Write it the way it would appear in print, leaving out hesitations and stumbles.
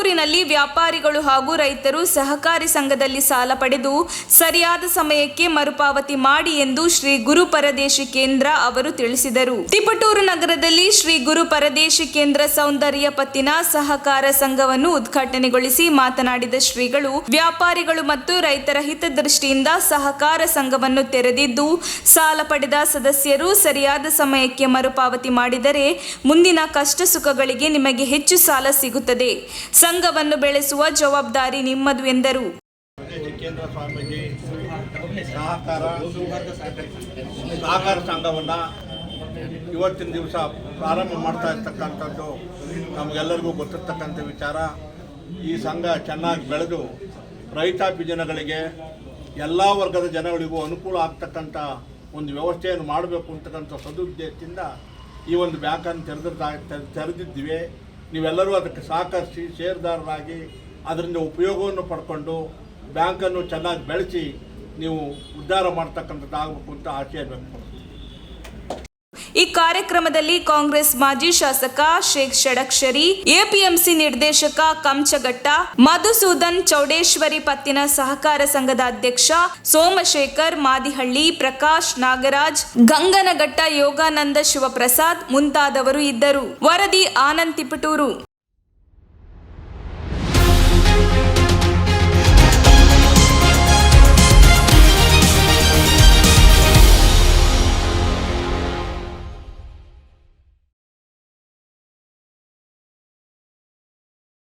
ತಿಪಟೂರಿನಲ್ಲಿ ವ್ಯಾಪಾರಿಗಳು ಹಾಗೂ ರೈತರು ಸಹಕಾರಿ ಸಂಘದಲ್ಲಿ ಸಾಲ ಪಡೆದು ಸರಿಯಾದ ಸಮಯಕ್ಕೆ ಮರುಪಾವತಿ ಮಾಡಿ ಎಂದು ಶ್ರೀ ಗುರು ಪರದೇಶಿ ಕೇಂದ್ರ ಅವರು ತಿಳಿಸಿದರು. ತಿಪಟೂರು ನಗರದಲ್ಲಿ ಶ್ರೀ ಗುರು ಪರದೇಶಿ ಕೇಂದ್ರ ಸೌಂದರ್ಯ ಪತ್ತಿನ ಸಹಕಾರ ಸಂಘವನ್ನು ಉದ್ಘಾಟನೆಗೊಳಿಸಿ ಮಾತನಾಡಿದ ಶ್ರೀಗಳು, ವ್ಯಾಪಾರಿಗಳು ಮತ್ತು ರೈತರ ಹಿತದೃಷ್ಟಿಯಿಂದ ಸಹಕಾರ ಸಂಘವನ್ನು ತೆರೆದಿದ್ದು, ಸಾಲ ಪಡೆದ ಸದಸ್ಯರು ಸರಿಯಾದ ಸಮಯಕ್ಕೆ ಮರುಪಾವತಿ ಮಾಡಿದರೆ ಮುಂದಿನ ಕಷ್ಟ ಸುಖಗಳಿಗೆ ನಿಮಗೆ ಹೆಚ್ಚು ಸಾಲ ಸಿಗುತ್ತದೆ. ಸಂಘವನ್ನು ಬೆಳೆಸುವ ಜವಾಬ್ದಾರಿ ನಿಮ್ಮದು ಎಂದರು. ಕೇಂದ್ರ ಸ್ವಾಮೀಜಿ ಸಹಕಾರ ಸಂಘವನ್ನು ಇವತ್ತಿನ ದಿವಸ ಪ್ರಾರಂಭ ಮಾಡ್ತಾ ಇರ್ತಕ್ಕಂಥದ್ದು ನಮಗೆಲ್ಲರಿಗೂ ಗೊತ್ತಿರ್ತಕ್ಕಂಥ ವಿಚಾರ. ಈ ಸಂಘ ಚೆನ್ನಾಗಿ ಬೆಳೆದು ರೈತಾಪಿ ಜನಗಳಿಗೆ ಎಲ್ಲ ವರ್ಗದ ಜನಗಳಿಗೂ ಅನುಕೂಲ ಆಗ್ತಕ್ಕಂಥ ಒಂದು ವ್ಯವಸ್ಥೆಯನ್ನು ಮಾಡಬೇಕು ಅಂತಕ್ಕಂಥ ಸದುದ್ದೇಶದಿಂದ ಈ ಒಂದು ಬ್ಯಾಂಕನ್ನು ತೆರೆದಿದ್ದೀವಿ. ನೀವೆಲ್ಲರೂ ಅದಕ್ಕೆ ಸಹಕರಿಸಿ ಷೇರುದಾರರಾಗಿ ಅದರಿಂದ ಉಪಯೋಗವನ್ನು ಪಡ್ಕೊಂಡು ಬ್ಯಾಂಕನ್ನು ಚೆನ್ನಾಗಿ ಬೆಳೆಸಿ ನೀವು ಉದ್ಧಾರ ಮಾಡ್ತಕ್ಕಂಥದ್ದು ಆಗಬೇಕು ಅಂತ ಆಶಯ ವ್ಯಕ್ತಪಡಿಸ್ತೀನಿ. ಈ ಕಾರ್ಯಕ್ರಮದಲ್ಲಿ ಕಾಂಗ್ರೆಸ್ ಮಾಜಿ ಶಾಸಕ ಶೇಖ್ ಷಡಕ್ಷರಿ, ಎಪಿಎಂಸಿ ನಿರ್ದೇಶಕ ಕಂಚಘಟ್ಟ, ಮಧುಸೂದನ್, ಚೌಡೇಶ್ವರಿ ಪತ್ತಿನ ಸಹಕಾರ ಸಂಘದ ಅಧ್ಯಕ್ಷ ಸೋಮಶೇಖರ್ ಮಾದಿಹಳ್ಳಿ, ಪ್ರಕಾಶ್, ನಾಗರಾಜ್, ಗಂಗನಘಟ್ಟ, ಯೋಗಾನಂದ, ಶಿವಪ್ರಸಾದ್ ಮುಂತಾದವರು ಇದ್ದರು. ವರದಿ ಆನಂದ್, ತಿಪಟೂರು.